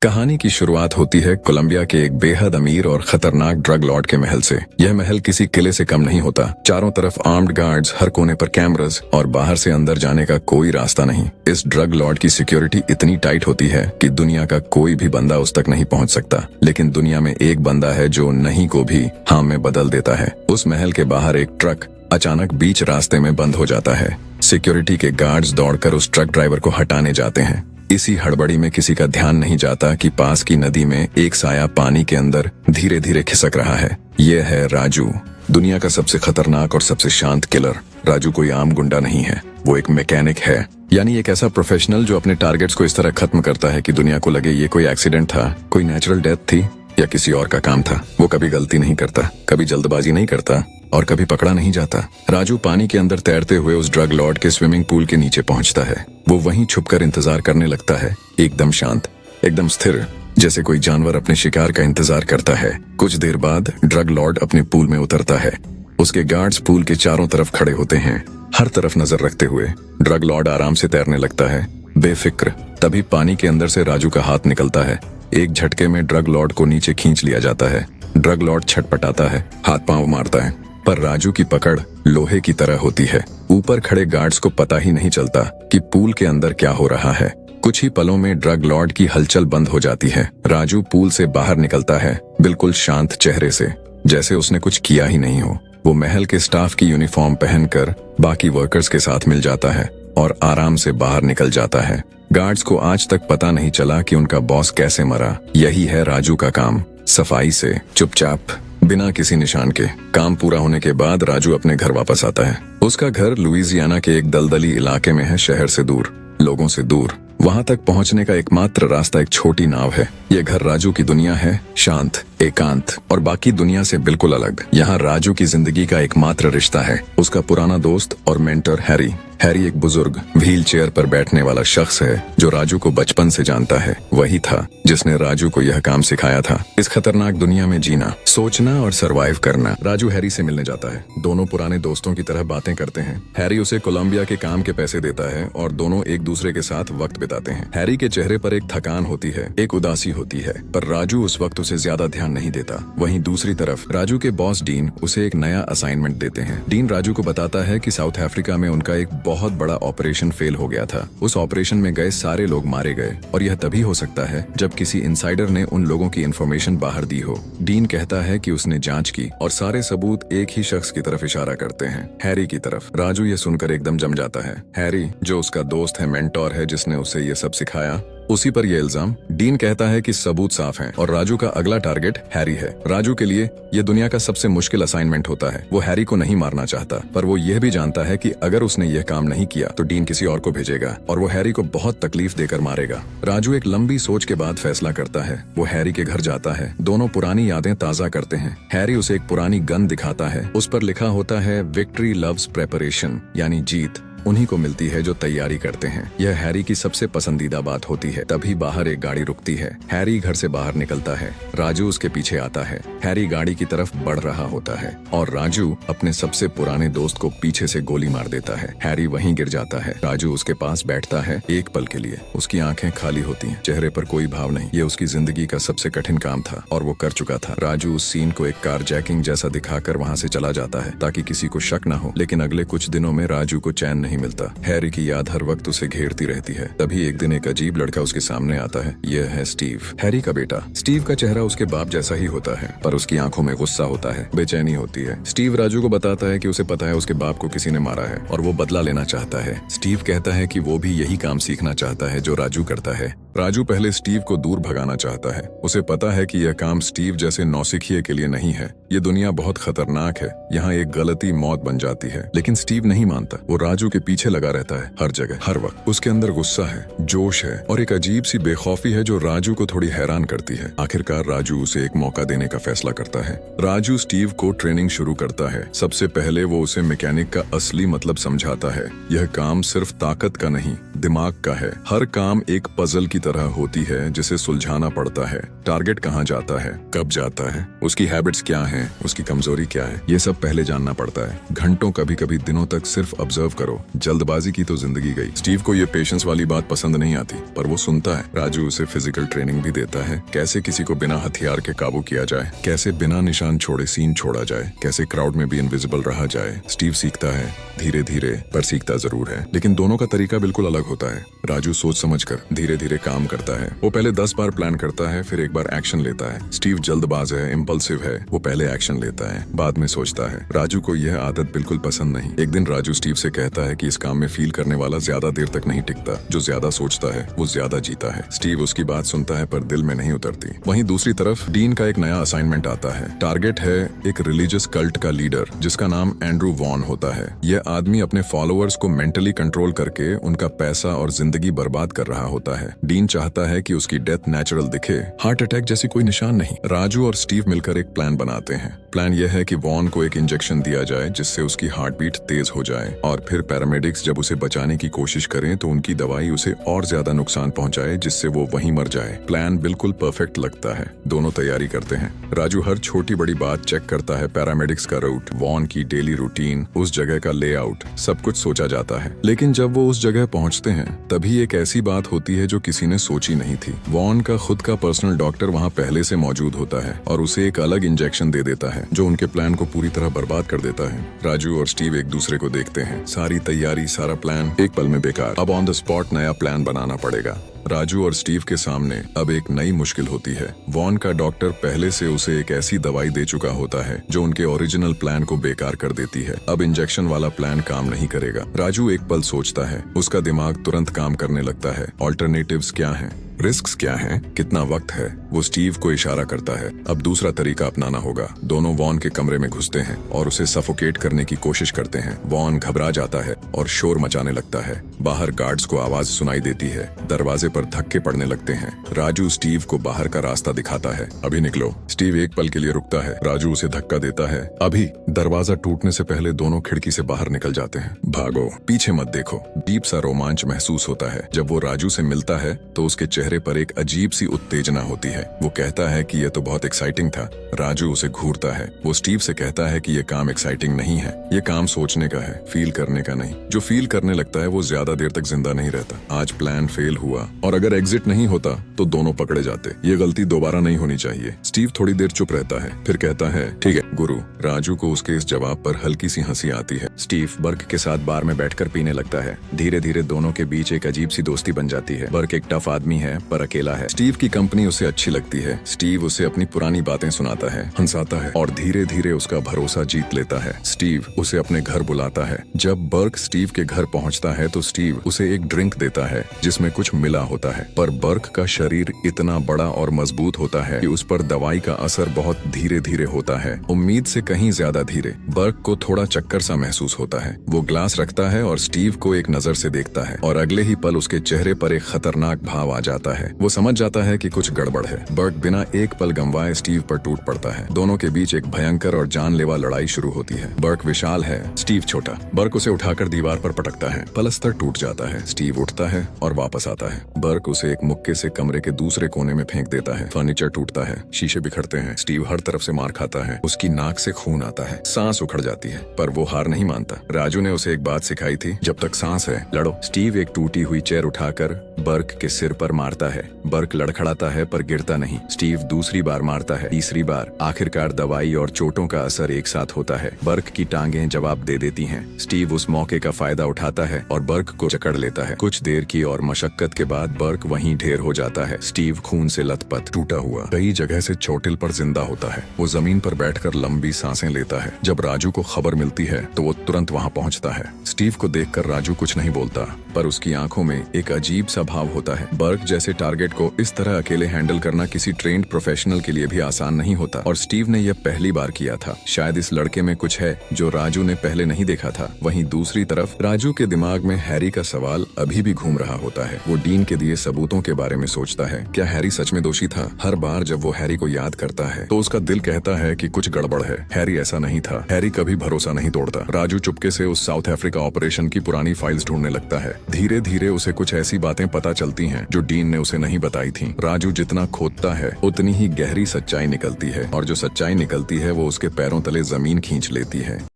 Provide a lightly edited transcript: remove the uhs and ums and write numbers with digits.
कहानी की शुरुआत होती है कोलंबिया के एक बेहद अमीर और खतरनाक ड्रग लॉर्ड के महल से। यह महल किसी किले से कम नहीं होता। चारों तरफ आर्म्ड गार्ड्स, हर कोने पर कैमरास और बाहर से अंदर जाने का कोई रास्ता नहीं। इस ड्रग लॉर्ड की सिक्योरिटी इतनी टाइट होती है कि दुनिया का कोई भी बंदा उस तक नहीं पहुंच सकता। लेकिन दुनिया में एक बंदा है जो नहीं को भी हाँ में बदल देता है। उस महल के बाहर एक ट्रक अचानक बीच रास्ते में बंद हो जाता है। सिक्योरिटी के गार्ड्स दौड़कर उस ट्रक ड्राइवर को हटाने जाते हैं। इसी हड़बड़ी में किसी का ध्यान नहीं जाता कि पास की नदी में एक साया पानी के अंदर धीरे धीरे खिसक रहा है। ये है राजू, दुनिया का सबसे खतरनाक और सबसे शांत किलर। राजू कोई आम गुंडा नहीं है, वो एक मैकेनिक है, यानी एक ऐसा प्रोफेशनल जो अपने टारगेट्स को इस तरह खत्म करता है कि दुनिया को लगे ये कोई एक्सीडेंट था, कोई नेचुरल डेथ थी या किसी और का काम था। वो कभी गलती नहीं करता, कभी जल्दबाजी नहीं करता और कभी पकड़ा नहीं जाता। राजू पानी के अंदर तैरते हुए उस ड्रग लॉर्ड के स्विमिंग पूल के नीचे पहुंचता है। वो वहीं छुपकर इंतजार करने लगता है, एकदम शांत, एकदम स्थिर, जैसे कोई जानवर अपने शिकार का इंतजार करता है। कुछ देर बाद ड्रग लॉर्ड अपने पूल में उतरता है। उसके गार्ड्स पूल के चारों तरफ खड़े होते हैं, हर तरफ नजर रखते हुए। ड्रग लॉर्ड आराम से तैरने लगता है, बेफिक्र। तभी पानी के अंदर से राजू का हाथ निकलता है। एक झटके में ड्रग लॉर्ड को नीचे खींच लिया जाता है। ड्रग लॉर्ड छटपटाता है, हाथ पांव मारता है, पर राजू की पकड़ लोहे की तरह होती है। ऊपर खड़े गार्ड्स को पता ही नहीं चलता कि पूल के अंदर क्या हो रहा है। कुछ ही पलों में ड्रग लॉर्ड की हलचल बंद हो जाती है। राजू पूल से बाहर निकलता है, बिल्कुल शांत चेहरे से, जैसे उसने कुछ किया ही नहीं हो। वो महल के स्टाफ की यूनिफॉर्म पहनकर बाकी वर्कर्स के साथ मिल जाता है और आराम से बाहर निकल जाता है। गार्ड्स को आज तक पता नहीं चला कि उनका बॉस कैसे मरा। यही है राजू का काम, सफाई से, चुपचाप, बिना किसी निशान के। काम पूरा होने के बाद राजू अपने घर वापस आता है। उसका घर लुइजियाना के एक दलदली इलाके में है, शहर से दूर, लोगों से दूर। वहां तक पहुंचने का एकमात्र रास्ता एक छोटी नाव है। ये घर राजू की दुनिया है, शांत, एकांत और बाकी दुनिया से बिल्कुल अलग। यहाँ राजू की जिंदगी का एकमात्र रिश्ता है उसका पुराना दोस्त और मेंटर हैरी। हैरी एक बुजुर्ग व्हील चेयर पर बैठने वाला शख्स है जो राजू को बचपन से जानता है। वही था जिसने राजू को यह काम सिखाया था, इस खतरनाक दुनिया में जीना, सोचना और सरवाइव करना। राजू हैरी से मिलने जाता है। दोनों पुराने दोस्तों की तरह बातें करते हैं। हैरी उसे कोलंबिया के काम के पैसे देता है और दोनों एक दूसरे के साथ वक्त बिताते हैं। हैरी के चेहरे पर एक थकान होती है, एक उदासी होती है, पर राजू उस वक्त उसे ज्यादा ध्यान नहीं देता। वहीं दूसरी तरफ राजू के बॉस डीन उसे एक नया असाइनमेंट देते हैं। डीन राजू को बताता है कि साउथ अफ्रीका में उनका एक बहुत बड़ा ऑपरेशन फेल हो गया था। उस ऑपरेशन में गए सारे लोग मारे गए और यह तभी हो सकता है जब किसी इनसाइडर ने उन लोगों की इन्फॉर्मेशन बाहर दी हो। डीन कहता है कि उसने जांच की और सारे सबूत एक ही शख्स की तरफ इशारा करते हैं, हैरी की तरफ। राजू ये सुनकर एकदम जम जाता है। हैरी जो उसका दोस्त है, मेंटोर है, जिसने उसे ये सब सिखाया, उसी पर ये इल्जाम। डीन कहता है कि सबूत साफ हैं और राजू का अगला टारगेट हैरी है। राजू के लिए ये दुनिया का सबसे मुश्किल असाइनमेंट होता है। वो हैरी को नहीं मारना चाहता, पर वो यह भी जानता है कि अगर उसने यह काम नहीं किया तो डीन किसी और को भेजेगा और वो हैरी को बहुत तकलीफ देकर मारेगा। राजू एक लंबी सोच के बाद फैसला करता है। वो हैरी के घर जाता है, दोनों पुरानी यादें ताजा करते हैं। हैरी उसे एक पुरानी गन दिखाता है, उस पर लिखा होता है विक्ट्री लव्स प्रेपरेशन, यानी जीत उन्हीं को मिलती है जो तैयारी करते हैं। यह हैरी की सबसे पसंदीदा बात होती है। तभी बाहर एक गाड़ी रुकती है। हैरी घर से बाहर निकलता है, राजू उसके पीछे आता है। हैरी गाड़ी की तरफ बढ़ रहा होता है और राजू अपने सबसे पुराने दोस्त को पीछे से गोली मार देता है। हैरी वहीं गिर जाता है। राजू उसके पास बैठता है, एक पल के लिए उसकी आंखें खाली होती हैं, चेहरे पर कोई भाव नहीं। ये उसकी जिंदगी का सबसे कठिन काम था और वो कर चुका था। राजू उस सीन को एक कार जैकिंग जैसा दिखाकर वहाँ से चला जाता है ताकि किसी को शक न हो। लेकिन अगले कुछ दिनों में राजू को चैन नहीं मिलता। हैरी की याद हर वक्त उसे घेरती रहती है। तभी एक दिन एक अजीब लड़का उसके सामने आता है। यह है स्टीव, हैरी का बेटा। स्टीव का चेहरा उसके बाप जैसा ही होता है, पर उसकी आंखों में गुस्सा होता है, बेचैनी होती है। स्टीव राजू को बताता है कि उसे पता है उसके बाप को किसी ने मारा है और वो बदला लेना चाहता है। स्टीव कहता है कि वो भी यही काम सीखना चाहता है जो राजू करता है। राजू पहले स्टीव को दूर भगाना चाहता है। उसे पता है कि यह काम स्टीव जैसे नौसिखिए के लिए नहीं है। ये दुनिया बहुत खतरनाक है, यहाँ एक गलती मौत बन जाती है। लेकिन स्टीव नहीं मानता। वो राजू के पीछे लगा रहता है, हर जगह, हर वक्त। उसके अंदर गुस्सा है, जोश है और एक अजीब सी बेखौफी है जो राजू को थोड़ी हैरान करती है। आखिरकार राजू उसे एक मौका देने का फैसला करता है। राजू स्टीव को ट्रेनिंग शुरू करता है। सबसे पहले वो उसे मैकेनिक का असली मतलब समझाता है। यह काम सिर्फ ताकत का नहीं, दिमाग का है। हर काम एक पजल की तरह होती है जिसे सुलझाना पड़ता है। टारगेट कहाँ जाता है, कब जाता है, उसकी हैबिट्स क्या हैं, उसकी कमजोरी क्या है, ये सब पहले जानना पड़ता है। घंटों कभी कभी दिनों तक सिर्फ ऑब्जर्व करो। जल्दबाजी की तो जिंदगी गई। स्टीव को ये पेशेंस वाली बात पसंद नहीं आती, पर वो सुनता है। राजू उसे फिजिकल ट्रेनिंग भी देता है, कैसे किसी को बिना हथियार के काबू किया जाए, कैसे बिना निशान छोड़े सीन छोड़ा जाए, कैसे क्राउड में भी इनविजिबल रहा जाए। स्टीव सीखता है, धीरे धीरे, पर सीखता जरूर है। लेकिन दोनों का तरीका बिल्कुल अलग होता है। राजू सोच समझकर धीरे धीरे काम करता है। वो पहले 10 बार प्लान करता है, फिर एक बार एक्शन लेता है। स्टीव जल्दबाज है, इम्पल्सिव है। वो पहले एक्शन लेता है, बाद में सोचता है। राजू को यह आदत बिल्कुल पसंद नहीं। एक दिन राजू स्टीव से कहता है कि इस काम में फील करने वाला ज्यादा देर तक नहीं टिकता। जो ज्यादा सोचता है वो ज्यादा जीता है। स्टीव उसकी बात सुनता है, पर दिल में नहीं उतरती। वहीं दूसरी तरफ डीन का एक नया असाइनमेंट आता है। टारगेट है एक रिलीजियस कल्ट का लीडर जिसका नाम एंड्रू वॉन होता है। यह आदमी अपने फॉलोअर्स को मेंटली कंट्रोल करके उनका पैसा और जिंदगी बर्बाद कर रहा होता है। डीन चाहता है कि उसकी डेथ नेचुरल दिखे, हार्ट अटैक जैसी कोई निशान नहीं। राजू और स्टीव मिलकर एक प्लान बनाते हैं। प्लान यह है कि वॉन को एक इंजेक्शन दिया जाए जिससे उसकी हार्ट बीट तेज हो जाए, और फिर पैरामेडिक्स जब उसे बचाने की कोशिश करें तो उनकी दवाई उसे और ज्यादा नुकसान पहुंचाए जिससे वो वहीं मर जाए। प्लान बिल्कुल परफेक्ट लगता है। दोनों तैयारी करते हैं। राजू हर छोटी बड़ी बात चेक करता है, पैरामेडिक्स का रूट, वॉन की डेली रूटीन, उस जगह का लेआउट, सब कुछ सोचा जाता है। लेकिन जब वो उस जगह पहुंचते हैं तभी एक ऐसी बात होती है जो किसी ने सोची नहीं थी। वॉन का खुद का पर्सनल डॉक्टर वहाँ पहले से मौजूद होता है और उसे एक अलग इंजेक्शन दे देता है जो उनके प्लान को पूरी तरह बर्बाद कर देता है। राजू और स्टीव एक दूसरे को देखते हैं। सारी तैयारी, सारा प्लान एक पल में बेकार। अब ऑन द स्पॉट नया प्लान बनाना पड़ेगा। राजू और स्टीव के सामने अब एक नई मुश्किल होती है। वॉन का डॉक्टर पहले से उसे एक ऐसी दवाई दे चुका होता है जो उनके ओरिजिनल प्लान को बेकार कर देती है। अब इंजेक्शन वाला प्लान काम नहीं करेगा। राजू एक पल सोचता है, उसका दिमाग तुरंत काम करने लगता है। ऑल्टरनेटिव्स क्या हैं, रिस्क्स क्या हैं, कितना वक्त है। वो स्टीव को इशारा करता है, अब दूसरा तरीका अपनाना होगा। दोनों वॉन के कमरे में घुसते हैं और उसे सफोकेट करने की कोशिश करते हैं। वॉन घबरा जाता है और शोर मचाने लगता है। बाहर गार्ड्स को आवाज सुनाई देती है। दरवाजे पर धक्के पड़ने लगते हैं। राजू स्टीव को बाहर का रास्ता दिखाता है, अभी निकलो। स्टीव एक पल के लिए रुकता है। राजू उसे धक्का देता है, अभी। दरवाजा टूटने से पहले दोनों खिड़की से बाहर निकल जाते हैं। भागो, पीछे मत देखो। डीप सा रोमांच महसूस होता है। जब वो राजू से मिलता है तो उसके चेहरे पर एक अजीब सी उत्तेजना होती है। वो कहता है कि यह तो बहुत एक्साइटिंग था। राजू उसे घूरता है। वो स्टीव से कहता है कि यह काम एक्साइटिंग नहीं है, ये काम सोचने का है, फील करने का नहीं। जो फील करने लगता है वो ज्यादा देर तक जिंदा नहीं रहता। आज प्लान फेल हुआ और अगर एग्जिट नहीं होता तो दोनों पकड़े जाते। ये गलती दोबारा नहीं होनी चाहिए। स्टीव थोड़ी देर चुप रहता है, फिर कहता है, ठीक है गुरु। राजू को उसके इस जवाब पर हल्की सी हंसी आती है। स्टीव बर्क के साथ बार में बैठकर पीने लगता है। धीरे धीरे दोनों के बीच एक अजीब सी दोस्ती बन जाती है। बर्क एक टफ आदमी है पर अकेला है। स्टीव की कंपनी उसे अच्छी लगती है। स्टीव उसे अपनी पुरानी बातें सुनाता है, हंसाता है और धीरे धीरे उसका भरोसा जीत लेता है। स्टीव उसे अपने घर बुलाता है। जब बर्क स्टीव के घर पहुंचता है तो स्टीव उसे एक ड्रिंक देता है जिसमें कुछ मिला होता है, पर बर्क का शरीर इतना बड़ा और मजबूत होता है कि उस पर दवाई का असर बहुत धीरे धीरे होता है, उम्मीद से कहीं ज्यादा धीरे। बर्क को थोड़ा चक्कर सा महसूस होता है। वो ग्लास रखता है और स्टीव को एक नजर से देखता है और अगले ही पल उसके चेहरे पर एक खतरनाक भाव आ जाता है। वो समझ जाता है कि कुछ गड़बड़ है। बर्क बिना एक पल गंवाए स्टीव पर टूट पड़ता है। दोनों के बीच एक भयंकर और जानलेवा लड़ाई शुरू होती है। बर्क विशाल है, स्टीव छोटा। बर्क उसे उठाकर दीवार पर पटकता है। पलस्तर टूट जाता है। स्टीव उठता है और वापस आता है। बर्क उसे एक मुक्के से कमरे के दूसरे कोने में फेंक देता है। फर्नीचर टूटता है, शीशे बिखरते हैं। स्टीव हर तरफ से मार खाता है। उसकी नाक से खून आता है, सांस उखड़ जाती है, पर वो हार नहीं मानता। राजू ने उसे एक बात सिखाई थी, जब तक सांस है लड़ो। स्टीव एक टूटी हुई चेयर उठाकर बर्क के सिर पर मारता है। बर्क लड़खड़ाता है पर गिरता नहीं। स्टीव दूसरी बार मारता है, तीसरी बार। आखिरकार दवाई और चोटों का असर एक साथ होता है। बर्क की टांगें जवाब दे देती हैं। स्टीव उस मौके का फायदा उठाता है और बर्क को जकड़ लेता है। कुछ देर की और मशक्कत के बाद बर्क वहीं ढेर हो जाता है। स्टीव खून से लथपथ, टूटा हुआ, कई जगह से चोटिल पर जिंदा होता है। वो जमीन पर बैठकर लंबी सांसें लेता है। जब राजू को खबर मिलती है तो वो तुरंत वहाँ पहुँचता है। स्टीव को देखकर राजू कुछ नहीं बोलता, पर उसकी आंखों में एक अजीब सा भाव होता है। बर्क जैसे टारगेट को इस तरह अकेले हैंडल करना किसी ट्रेंड प्रोफेशनल के लिए भी आसान नहीं होता, और स्टीव ने यह पहली बार किया था। शायद इस लड़के में कुछ है जो राजू ने पहले नहीं देखा था। वहीं दूसरी तरफ राजू के दिमाग में हैरी का सवाल अभी भी घूम रहा होता है। वो डीन के दिए सबूतों के बारे में सोचता है। क्या हैरी सच में दोषी था? हर बार जब वो हैरी को याद करता है तो उसका दिल कहता है कि कुछ गड़बड़ है। हैरी ऐसा नहीं था। हैरी कभी भरोसा नहीं तोड़ता। राजू चुपके से उस साउथ अफ्रीका ऑपरेशन की पुरानी फाइल्स ढूंढने लगता है। धीरे धीरे उसे कुछ ऐसी बातें पता चलती हैं जो डीन जमीन ने उसे नहीं बताई थी। राजू जितना खोदता है उतनी ही गहरी सच्चाई निकलती है, और जो सच्चाई निकलती है वो उसके पैरों तले जमीन खींच लेती है।